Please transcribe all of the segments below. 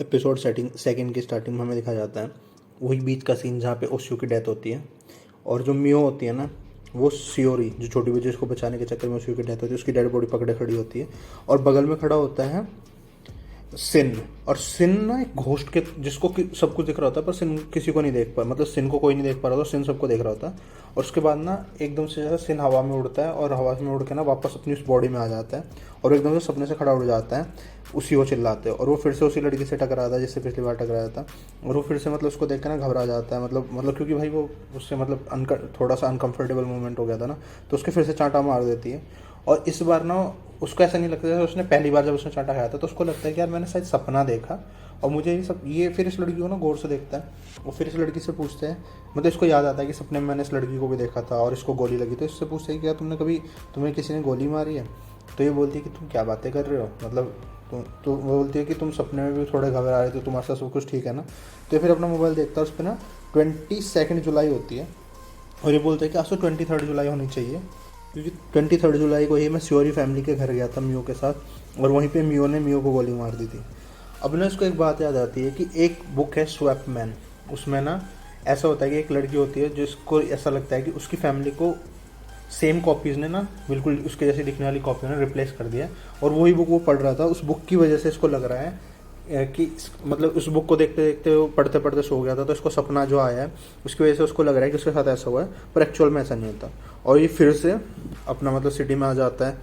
Episode second की starting में हमें दिखाया जाता है वही बीच का सीन जहाँ पे ओशियो की डेथ होती है। और जो मियो होती है ना, वो सियोरी जो छोटी बच्ची उसको बचाने के चक्कर में ओशियो की डेथ होती है, उसकी डेड बॉडी पकड़े खड़ी होती है। और बगल में खड़ा होता है सिन। और सिन ना एक घोस्ट के जिसको सब कुछ दिख रहा होता है, पर सिन किसी को नहीं देख पा, मतलब सिन को कोई नहीं देख पा रहा था, सिन सबको देख रहा होता है। और उसके बाद ना एकदम से जैसा सिन हवा में उड़ता है और हवा में उड़ के ना वापस अपनी उस बॉडी में आ जाता है और एकदम से सपने से खड़ा उड़ जाता है। उसी को चिल्लाते हैं और वो फिर से उसी लड़की से टकराता है जिससे पिछली बार टकराया था। और वो फिर से मतलब उसको देख कर ना घबरा जाता है, मतलब क्योंकि भाई वो उससे मतलब थोड़ा सा अनकंफर्टेबल मोमेंट हो गया था ना, तो उसके फिर से चांटा मार देती है। और इस बार ना उसको ऐसा नहीं लगता जैसे उसने पहली बार जब उसने चांटा खाया था, तो उसको लगता है कि यार मैंने शायद सपना देखा और मुझे ये फिर इस लड़की को ना गौर से देखता है और फिर इस लड़की से पूछते हैं, मतलब इसको याद आता है कि सपने में मैंने इस लड़की को भी देखा था और इसको गोली लगी, तो इससे पूछते हैं कि क्या तुम्हें किसी ने गोली मारी है। तो ये बोलती है कि तुम क्या बातें कर रहे हो, मतलब तो वो बोलती है कि तुम सपने में भी थोड़े घबरा रहे थे, तुम्हारे साथ सब कुछ ठीक है ना। तो फिर अपना मोबाइल देखता है, उस पर ना 22 जुलाई होती है और ये बोलते हैं कि आज तो 23 जुलाई होनी चाहिए, क्योंकि 23 जुलाई को ही मैं श्योरी फैमिली के घर गया था मियो के साथ और वहीं पे मियो ने मियो को गोली मार दी थी। अब ना इसको एक बात याद आती है कि एक बुक है स्वैप मैन, उसमें ना ऐसा होता है कि एक लड़की होती है जिसको ऐसा लगता है कि उसकी फैमिली को सेम कॉपीज़ ने ना बिल्कुल उसके जैसे दिखने वाली कॉपी ने रिप्लेस कर दिया। और वही बुक वो पढ़ रहा था, उस बुक की वजह से इसको लग रहा है कि मतलब उस बुक को देखते देखते वो पढ़ते पढ़ते सो गया था, तो इसको सपना जो आया है उसकी वजह से उसको लग रहा है कि उसके साथ ऐसा हुआ है, पर एक्चुअल में ऐसा नहीं होता। और ये फिर से अपना मतलब सिटी में आ जाता है,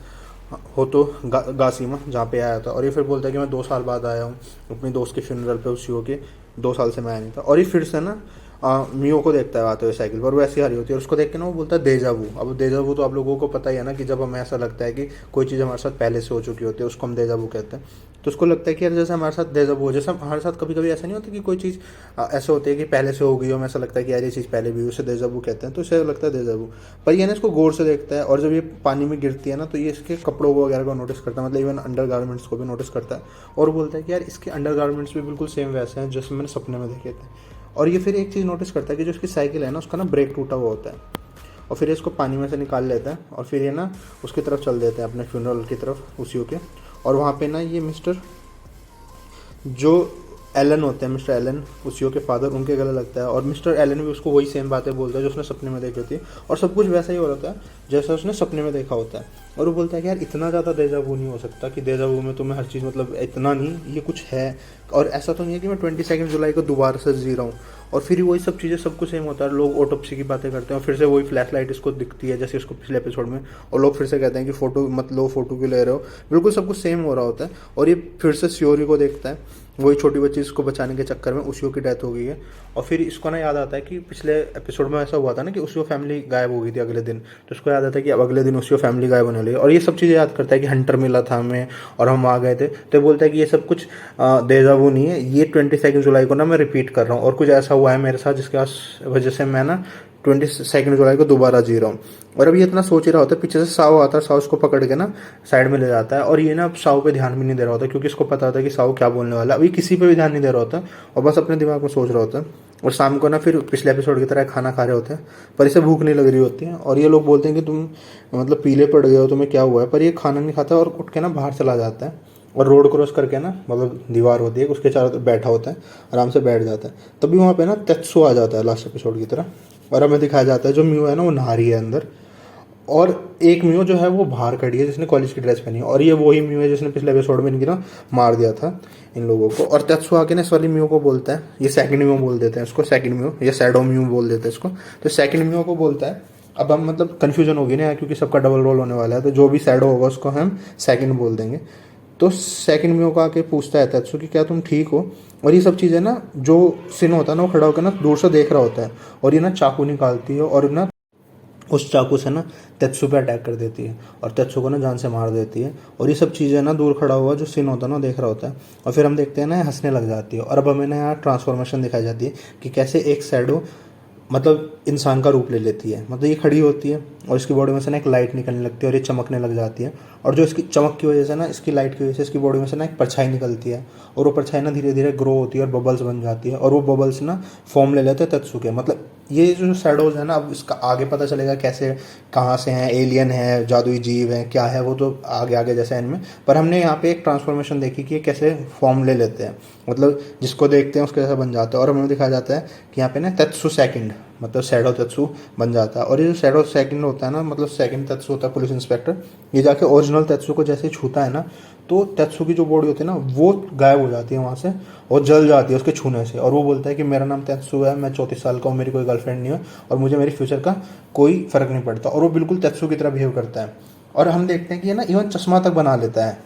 हो तो गासीमा जहाँ पे आया था। और ये फिर बोलता है कि मैं 2 साल बाद आया हूँ अपनी दोस्त के फ्यूनरल पे, उसी हो के 2 साल से मैं आया नहीं था। और ये फिर से ना मियो को देखता है आते हुए साइकिल पर, वो ऐसी हरी होती है और उसको देख के ना वो बोलता है देजावू। अब देजावू तो आप लोगों को पता ही है ना कि जब हमें ऐसा लगता है कि कोई चीज़ हमारे साथ पहले से हो चुकी होती है उसको हम देजावू कहते हैं। तो उसको लगता है कि यार जैसे हमारे साथ देजावू हो, जैसे हमारे साथ कभी कभी ऐसा नहीं होता कि कोई चीज़ ऐसा होती है कि पहले से हो गई हो, हमें ऐसा लगता है कि यार ये चीज़ पहले भी, उसे देजावू कहते हैं, तो इसे लगता है देजावू। पर ये ना इसको गौर से देखता है और जब ये पानी में गिरती है ना, तो ये इसके कपड़ों को वगैरह को नोटिस करता है, मतलब इवन अंडर गारमेंट्स को भी नोटिस करता है और बोलता है कि यार इसके अंडर गारमेंट्स भी बिल्कुल सेम वैसे हैं जैसे मैंने सपने में देखे थे। और ये फिर एक चीज़ नोटिस करता है कि जो उसकी साइकिल है ना, उसका ना ब्रेक टूटा हुआ होता है। और फिर इसको पानी में से निकाल लेता है और फिर ये ना उसकी तरफ चल देते हैं अपने फ्यूनरल की तरफ उसी के। और वहाँ पे ना ये मिस्टर जो एलन होते हैं, मिस्टर एलन उसियो के फादर, उनके गले लगता है और मिस्टर एलन भी उसको वही सेम बातें बोलता है जो उसने सपने में देखी थी और सब कुछ वैसा ही हो रहा था जैसा उसने सपने में देखा होता है। और वो बोलता है कि यार इतना ज़्यादा देजावू नहीं हो सकता कि देजावू में तुम्हें हर चीज़ मतलब इतना नहीं, ये कुछ है और ऐसा तो नहीं है कि मैं 22 जुलाई को दोबारा से जी रहा हूँ। और फिर वही सब चीज़ें सब कुछ सेम होता है, लोग ऑटोप्सी की बातें करते हैं और फिर से वही फ्लैश लाइट इसको दिखती है जैसे इसको पिछले एपिसोड में, और लोग फिर से कहते हैं कि फ़ोटो मत लो, फ़ोटो क्यों ले रहे हो, बिल्कुल सब कुछ सेम हो रहा होता है। और ये फिर से सियोरी को देखता है, वही छोटी बच्ची इसको बचाने के चक्कर में उसियो की डेथ हो गई है। और फिर इसको ना याद आता है कि पिछले एपिसोड में ऐसा हुआ था ना कि उसियो फैमिली गायब हो गई थी अगले दिन, तो उसको याद आता है कि अब अगले दिन उसियो फैमिली गायब होने लगी और ये सब चीज़ें याद करता है कि हंटर मिला था हमें और हम आ गए थे। तो ये बोलता है कि ये सब कुछ देजावू नहीं है, ये 22 जुलाई को ना मैं रिपीट कर रहा हूँ और कुछ ऐसा हुआ है मेरे साथ जिसके वजह से मैं ना 22 जुलाई को दोबारा जी रहा हूँ। और अब ये इतना सोच ही रहा होता है, पीछे से साव आता है, साव उसको पकड़ के ना साइड में ले जाता है और ये ना अब साव पे ध्यान भी नहीं दे रहा होता क्योंकि इसको पता होता है कि साव क्या बोलने वाला है। अभी किसी पे भी ध्यान नहीं दे रहा होता और बस अपने दिमाग में सोच रहा होता है। और शाम को ना फिर पिछले एपिसोड की तरह खाना खा रहे होते हैं, पर इसे भूख नहीं लग रही होती है और ये लोग बोलते हैं कि तुम मतलब पीले पड़ गए हो, तुम्हें क्या हुआ है। पर ये खाना नहीं खाता और उठ के ना बाहर चला जाता है और रोड क्रॉस करके ना मतलब दीवार होती है उसके चारों तरफ बैठा होता है, आराम से बैठ जाता है। तभी वहाँ पे ना तेत्सु आ जाता है लास्ट एपिसोड की तरह और हमें दिखाया जाता है जो मियो है ना वो नहा रही है अंदर, और एक मियो जो है वो बाहर खड़ी है जिसने कॉलेज की ड्रेस पहनी है और ये वही मियो है जिसने पिछले एपिसोड में इनकी ना मार दिया था इन लोगों को। और तेत्सु आके ना इस वाली मियो को बोलता है, ये सेकंड मियो बोल देते हैं इसको, सेकंड मियो या शैडो मियो बोल देते हैं इसको, तो सेकंड मियो को बोलता है। अब हम मतलब कन्फ्यूजन होगी ना क्योंकि सबका डबल रोल होने वाला है, तो जो भी शैडो होगा उसको हम सेकंड बोल देंगे। तो सेकंड मियो को आके पूछता है तेत्सु कि क्या तुम ठीक हो। और ये सब चीज़ें ना जो सिन होता है ना वो खड़ा होकर ना दूर से देख रहा होता है और ये ना चाकू निकालती है और ना उस चाकू से ना तेत्सु पे अटैक कर देती है और तेत्सु को ना जान से मार देती है। और ये सब चीज़ें ना दूर खड़ा हुआ जो सीन होता है ना देख रहा होता है और फिर हम देखते हैं ना हंसने लग जाती है। और अब हमें ना यहाँ ट्रांसफॉर्मेशन दिखाई जाती है कि कैसे एक शैडो मतलब इंसान का रूप ले लेती है, मतलब ये खड़ी होती है और इसकी बॉडी में से ना एक लाइट निकलने लगती है और ये चमकने लग जाती है। और जो इसकी चमक की वजह से ना, इसकी लाइट की वजह से इसकी बॉडी में से ना एक परछाई निकलती है और वो परछाई ना धीरे धीरे ग्रो होती है और बबल्स बन जाती है और वो बबल्स ना फॉर्म ले लेते हैं तेत्सु के, मतलब ये जो शैडोज है ना, अब इसका आगे पता चलेगा कैसे, कहाँ से हैं, एलियन है, जादुई जीव है, क्या है, वो तो आगे आगे जैसे इनमें। पर हमने यहाँ पे एक ट्रांसफॉर्मेशन देखी कि ये कैसे फॉर्म ले लेते हैं, मतलब जिसको देखते हैं उसके जैसा बन जाता है। और हमें दिखाया जाता है कि यहाँ पे ना तेत्सु सेकंड, मतलब शैडो तेत्सु बन जाता है। और ये जो शैडो सेकंड होता है ना, मतलब सेकंड तेत्सु होता है पुलिस इंस्पेक्टर, ये जाके ओरिजिनल तेत्सु को जैसे ही छूता है ना, तो तेत्सु की जो बॉडी होती है ना वो गायब हो जाती है वहाँ से और जल जाती है उसके छूने से। और वो बोलता है कि मेरा नाम तेत्सु है, मैं 34 साल का हूँ, मेरी कोई गर्लफ्रेंड नहीं है और मुझे मेरी फ्यूचर का कोई फ़र्क नहीं पड़ता। और वो बिल्कुल तेत्सु की तरह बिहेव करता है। और हम देखते हैं कि ये ना इवन चश्मा तक बना लेता है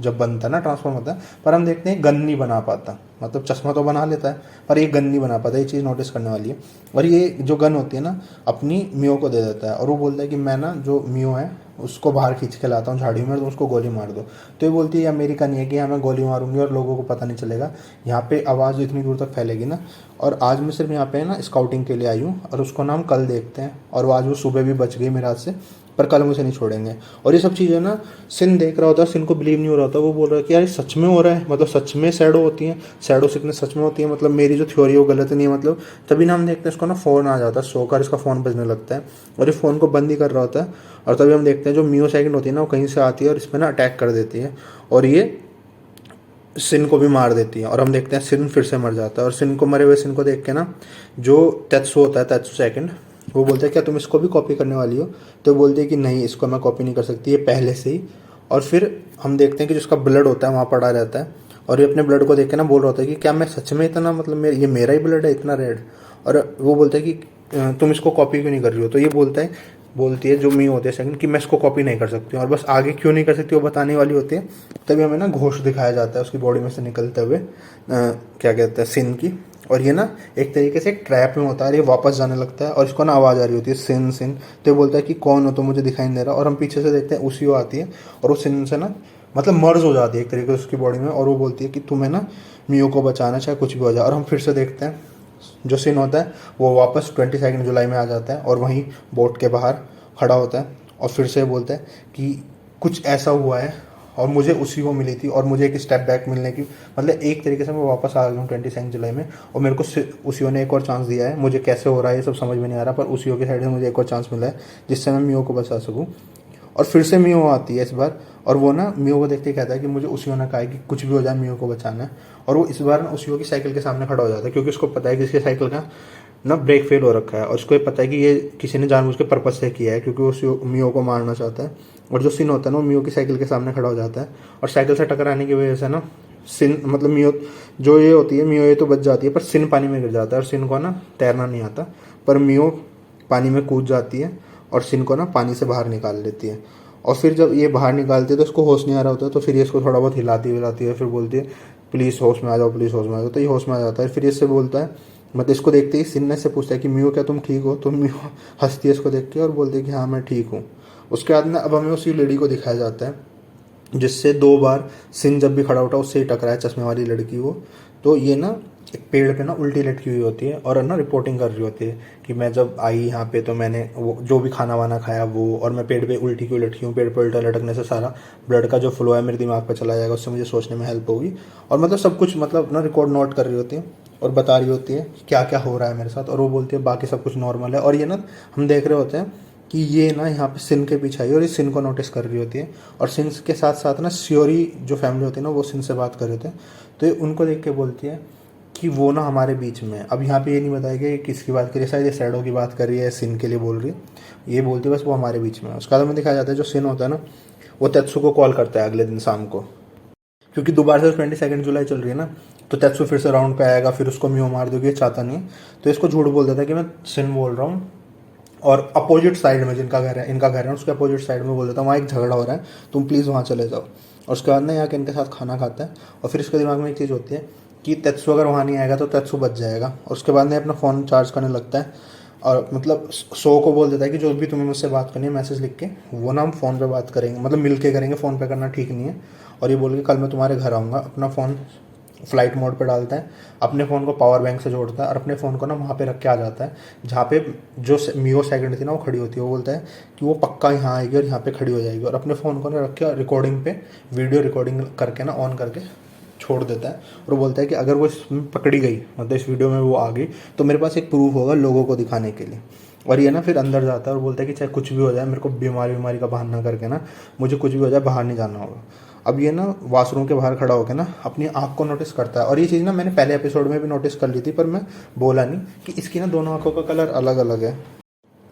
जब बनता है ना, ट्रांसफॉर्म होता है। पर हम देखते हैं गन नहीं बना पाता, मतलब चश्मा तो बना लेता है पर ये गन नहीं बना पाता। ये चीज़ नोटिस करने वाली है। और ये जो गन होती है ना अपनी मियो को दे देता है और वो बोलता है कि मैं ना जो मियो है उसको बाहर खींच के लाता हूँ झाड़ियों में, तो उसको गोली मार दो। तो ये बोलती है अमेरिका नहीं है कि हाँ मैं गोली मारूंगी और लोगों को पता नहीं चलेगा, यहाँ पे आवाज़ इतनी दूर तक फैलेगी ना। और आज मैं सिर्फ यहाँ पे ना स्काउटिंग के लिए आई हूँ और उसको ना हम कल देखते हैं। और वो आज वो सुबह भी बच गई मेरे हाथ से, पर कल मुझे नहीं छोड़ेंगे। और ये सब चीज़ें ना सिन देख रहा होता है, सिन को बिलीव नहीं हो रहा होता। वो बोल रहा है कि यार ये सच में हो रहा है, मतलब सच में शैडो होती हैं, शैडो सिकनेस सच में होती है, मतलब मेरी जो थ्योरी है वो गलत नहीं है। मतलब तभी ना हम देखते हैं इसको ना फ़ोन आ जाता है, सोकर इसका फ़ोन बजने लगता है और ये फ़ोन को बंद ही कर रहा होता है। और तभी हम देखते हैं जो मियो सेकंड होती है ना वो कहीं से आती है और इस पर ना अटैक कर देती है और ये सिन को भी मार देती है। और हम देखते हैं सिन फिर से मर जाता है। और सिन को, मरे हुए सिन को देख के ना जो तेत्सु होता है, तेत्सु सेकंड, वो बोलता है क्या तुम इसको भी कॉपी करने वाली हो? तो बोलते हैं कि नहीं, इसको मैं कॉपी नहीं कर सकती, ये पहले से ही। और फिर हम देखते हैं कि जिसका ब्लड होता है वहाँ पड़ा रहता है और ये अपने ब्लड को देख के ना बोल रहा होता है कि क्या मैं सच में इतना, मतलब ये मेरा ही ब्लड है इतना रेड? और वो बोलता है कि तुम इसको कॉपी क्यों नहीं कर रही हो? तो ये बोलती है जो मी होती है सेकंड कि मैं इसको कॉपी नहीं कर सकती हूँ। और बस आगे क्यों नहीं कर सकती वो बताने वाली होती है। तभी हमें ना घोष दिखाया जाता है उसकी बॉडी में से निकलते हुए, क्या कहते हैं, सिन की। और ये ना एक तरीके से एक ट्रैप में होता है, ये वापस जाने लगता है और इसको ना आवाज़ आ रही होती है सिन सिन। तो ये बोलता है कि कौन हो, तो मुझे दिखाई नहीं दे रहा। और हम पीछे से देखते हैं उसी वो आती है और वो सिन से ना मतलब मर्ज हो जाती है एक तरीके से उसकी बॉडी में। और वो बोलती है कि तुम्हें ना मियो को बचाना, चाहे कुछ भी हो जाए। और हम फिर से देखते हैं जो सीन होता है वो वापस 22 जुलाई में आ जाता है और वहीं बोट के बाहर खड़ा होता है और फिर से बोलता है कि कुछ ऐसा हुआ है और मुझे उसी को मिली थी और मुझे एक स्टेप बैक मिलने की, मतलब एक तरीके से मैं वापस आ गया हूँ 22 जुलाई में और मेरे को उसी ने एक और चांस दिया है। मुझे कैसे हो रहा है ये सब समझ में नहीं आ रहा, पर उसी के साइड से मुझे एक और चांस मिला है जिससे मैं मियो को बचा सकूँ। और फिर से मियो आती है इस बार और वो ना मियो को देखते ही कहता है कि मुझे उसी ने कहा है कि कुछ भी हो जाए मियो को बचाना है। और वो इस बार ना उसी की साइकिल के सामने खड़ा हो जाता है क्योंकि उसको पता है कि इसके साइकिल का ना ब्रेक फेल हो रखा है और उसको ये पता है कि ये किसी ने जानबूझ के पर्पज से किया है क्योंकि वो मियो को मारना चाहता है। और जो सिन होता है ना वो मियो की साइकिल के सामने खड़ा हो जाता है और साइकिल से टकराने की वजह से ना सिन, मतलब मियो जो ये होती है, मियो ये तो बच जाती है पर सिन पानी में गिर जाता है और सिन को ना तैरना नहीं आता। पर मियो पानी में कूद जाती है और सिन को ना पानी से बाहर निकाल लेती है। और फिर जब ये बाहर निकालती है तो इसको होश नहीं आ रहा होता है, तो फिर ये इसको थोड़ा बहुत हिलाती हिलाती है, फिर बोलती है प्लीज़ होश में आ जाओ, प्लीज़ होश में आ जाओ। तो ये होश में आ जाता है। फिर इससे बोलता है, मतलब इसको देखते ही सिन ने से पूछता है कि मियो क्या तुम ठीक हो? तो मियो हंसती है इसको देख के और बोलती है कि हाँ मैं ठीक हूँ। उसके बाद में अब हमें उसी लेडी को दिखाया जाता है जिससे 2 बार सिन जब भी खड़ा उठा उससे ही टकराया, चश्मे वाली लड़की वो। तो ये ना एक पेड़ पे ना उल्टी लटकी हुई होती है और ना रिपोर्टिंग कर रही होती है कि मैं जब आई यहाँ पे तो मैंने वो जो भी खाना वाना खाया वो, और मैं पेड़ पे उल्टी क्यों लटकी हूँ, पेड़ पे उल्टा लटकने से सारा ब्लड का जो फ्लो है मेरे दिमाग पे चला जाएगा, उससे मुझे सोचने में हेल्प होगी। और मतलब सब कुछ मतलब ना रिकॉर्ड नोट कर रही होती है और बता रही होती है क्या क्या हो रहा है मेरे साथ। और वो बोलती है बाकी सब कुछ नॉर्मल है। और ये ना हम देख रहे होते हैं कि ये ना यहाँ पे सिन के पीछे आई और ये सिन को नोटिस कर रही होती है। और सिन के साथ साथ ना श्योरी जो फैमिली होती है ना वो सिन से बात कर रहे थे, तो ये उनको देख के बोलती है कि वो ना हमारे बीच में है। अब यहाँ पे ये नहीं बताया कि किसकी बात करी, शायद ये शैडो की बात कर रही है, सिन के लिए बोल रही है। ये बोलती है बस वो हमारे बीच में है। उसका में दिखाया जाता है जो सिन होता है ना वो तेत्सु को कॉल करता है अगले दिन शाम को, क्योंकि दोबारा से 22 जुलाई चल रही है ना, तो तेत्सु फिर से राउंड पे आएगा, फिर उसको मियो मार दोगे, ये चाहता नहीं है। तो इसको झूठ बोल देता है कि मैं सिन बोल रहा हूँ और अपोजिट साइड में जिनका घर है, इनका घर है, उसके अपोजिट साइड में बोल देता हूँ वहाँ एक झगड़ा हो रहा है, तुम प्लीज़ वहाँ चले जाओ। और उसके बाद ना यहाँ के इनके साथ खाना खाता है और फिर इसके दिमाग में एक चीज़ होती है कि तेत्सु अगर वहाँ नहीं आएगा तो तेत्सु बच जाएगा। और उसके बाद में अपना फ़ोन चार्ज करने लगता है और मतलब सो को बोल देता है कि जो भी तुम्हें मुझसे बात करनी है मैसेज लिख के, वो ना हम फ़ोन पे बात करेंगे, मतलब मिल के करेंगे, फ़ोन पे करना ठीक नहीं है। और ये बोल के कल मैं तुम्हारे घर आऊँगा। अपना फ़ोन फ्लाइट मोड पे डालता है, अपने फ़ोन को पावर बैंक से जोड़ता है और अपने फ़ोन को ना वहाँ पे रख के आ जाता है जहाँ पे जो मियो सेकंड थी ना वो खड़ी होती है। वो बोलता है कि वो पक्का यहाँ आएगी और यहाँ पे खड़ी हो जाएगी और अपने फ़ोन को ना रख के रिकॉर्डिंग पे वीडियो रिकॉर्डिंग करके ना ऑन करके छोड़ देता है और वो बोलता है कि अगर वो इसमें पकड़ी गई, मतलब इस वीडियो में वो आ गई, तो मेरे पास एक प्रूफ होगा लोगों को दिखाने के लिए। और ये ना फिर अंदर जाता है और बोलता है कि चाहे कुछ भी हो जाए, मेरे को बीमारी का बहाना करके ना, मुझे कुछ भी हो जाए बाहर नहीं जाना होगा। अब ये ना वॉशरूम के बाहर खड़ा होकर ना अपनी आँख को नोटिस करता है, और ये चीज़ ना मैंने पहले एपिसोड में भी नोटिस कर ली थी, पर मैं बोला नहीं कि इसकी ना दोनों आँखों का कलर अलग अलग है।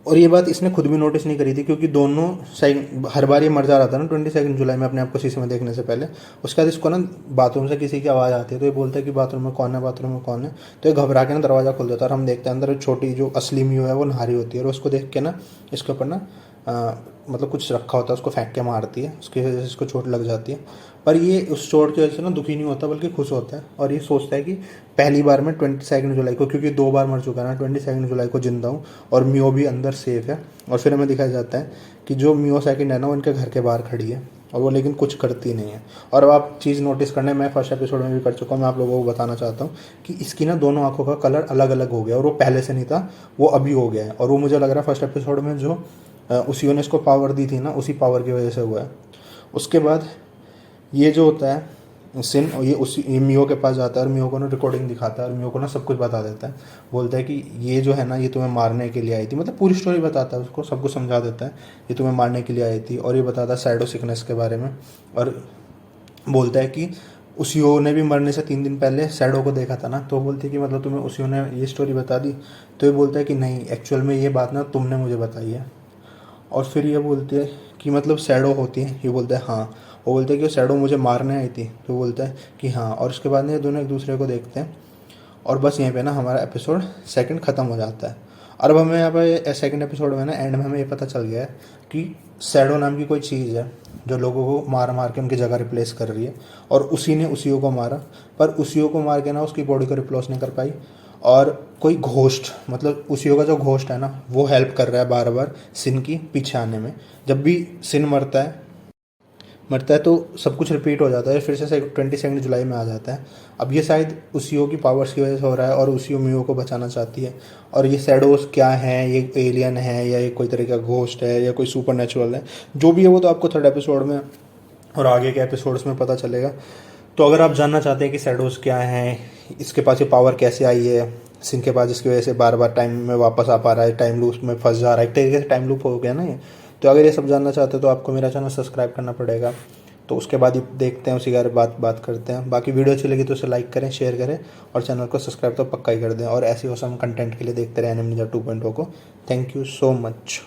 और ये बात इसने खुद भी नोटिस नहीं करी थी, क्योंकि दोनों हर बार ये मर जा रहा था ना 22 जुलाई में अपने आप को शीशे में देखने से पहले। उसके बाद इसको ना बाथरूम से किसी की आवाज़ आती है, तो ये बोलता है कि बाथरूम में कौन है, बाथरूम में कौन है। तो ये घबरा के ना दरवाज़ा खोल देता है, और हम देखते हैं अंदर छोटी जो असली म्यू है वो नहा रही होती है, और उसको देख के ना इसके ऊपर ना मतलब कुछ रखा होता है, उसको फेंक के मारती है, उसकी वजह से इसको चोट लग जाती है। पर ये उस चोट की वजह से ना दुखी नहीं होता, बल्कि खुश होता है, और ये सोचता है कि पहली बार मैं 22 जुलाई को, क्योंकि 2 बार मर चुका है ना, 22 जुलाई को जिंदा हूँ और मियो भी अंदर सेफ है। और फिर हमें दिखाया जाता है कि जो मियो सेकंड है ना, वो इनके घर के बाहर खड़ी है, और वो लेकिन कुछ करती नहीं है। और अब आप चीज़ नोटिस करना है, मैं फर्स्ट एपिसोड में भी कर चुका हूँ, मैं आप लोगों को बताना चाहता हूँ कि इसकी ना दोनों आंखों का कलर अलग अलग हो गया, और वो पहले से नहीं था, वो अभी हो गया है। और वो मुझे लग रहा है फर्स्ट एपिसोड में जो उसी ने इसको पावर दी थी ना, उसी पावर की वजह से हुआ है। उसके बाद ये जो होता है सिन, ये मियो के पास जाता है, और मियो को ना रिकॉर्डिंग दिखाता है, और मियो को ना सब कुछ बता देता है। बोलता है कि ये जो है ना, ये तुम्हें मारने के लिए आई थी, मतलब पूरी स्टोरी बताता है उसको, सब कुछ समझा देता है, ये तुम्हें मारने के लिए आई थी। और ये बताता है शैडो सिकनेस के बारे में, और बोलता है कि उसियो ने भी मरने से 3 दिन पहले शैडो को देखा था ना। तो बोलती है कि मतलब तुम्हें उसियो ने ये स्टोरी बता दी। तो ये बोलता है कि नहीं, एक्चुअल में ये बात ना तुमने मुझे बताई है। और फिर ये बोलती है कि मतलब शैडो होती है, ये बोलता है हाँ। वो बोलता है कि वो शैडो मुझे मारने आई थी, तो बोलता है कि हाँ। और उसके बाद में ये दोनों एक दूसरे को देखते हैं, और बस यहीं पे ना हमारा एपिसोड सेकंड ख़त्म हो जाता है। और अब हमें यहाँ पे सेकंड एपिसोड में ना एंड में हमें ये पता चल गया है कि शैडो नाम की कोई चीज़ है जो लोगों को मार मार के उनकी जगह रिप्लेस कर रही है, और उसी ने उसियो को मारा। पर उसियो को मार के ना उसकी बॉडी को रिप्लेस नहीं कर पाई, और कोई घोस्ट, मतलब उसियो का जो घोस्ट है ना, वो हेल्प कर रहा है बार बार सिन की पीछे आने में। जब भी सिन मरता है तो सब कुछ रिपीट हो जाता है, फिर से 22 जुलाई में आ जाता है। अब ये शायद उसियो की पावर्स की वजह से हो रहा है, और उसियो मियो को बचाना चाहती है। और ये शैडोज क्या है, ये एलियन है या ये कोई तरह का घोस्ट है या कोई सुपर नेचुरल है, जो भी है वो तो आपको थर्ड एपिसोड में और आगे के एपिसोड्स में पता चलेगा। तो अगर आप जानना चाहते हैं कि शैडोज क्या हैं, इसके पास ये पावर कैसे आई है, सिन के पास इसकी वजह से बार बार टाइम में वापस आ पा रहा है, टाइम लूप में फंस जा रहा है, एक तरीके से टाइम लूप हो गया ना ये। तो अगर ये सब जानना चाहते हो तो आपको मेरा चैनल सब्सक्राइब करना पड़ेगा। तो उसके बाद ही देखते हैं, उसी बारे बात करते हैं। बाकी वीडियो अच्छी लगी तो उसे लाइक करें, शेयर करें, और चैनल को सब्सक्राइब तो पक्का ही कर दें। और ऐसे ऑसम कंटेंट के लिए देखते रहें एनिमे निंजा 2.0 को। Thank you so much.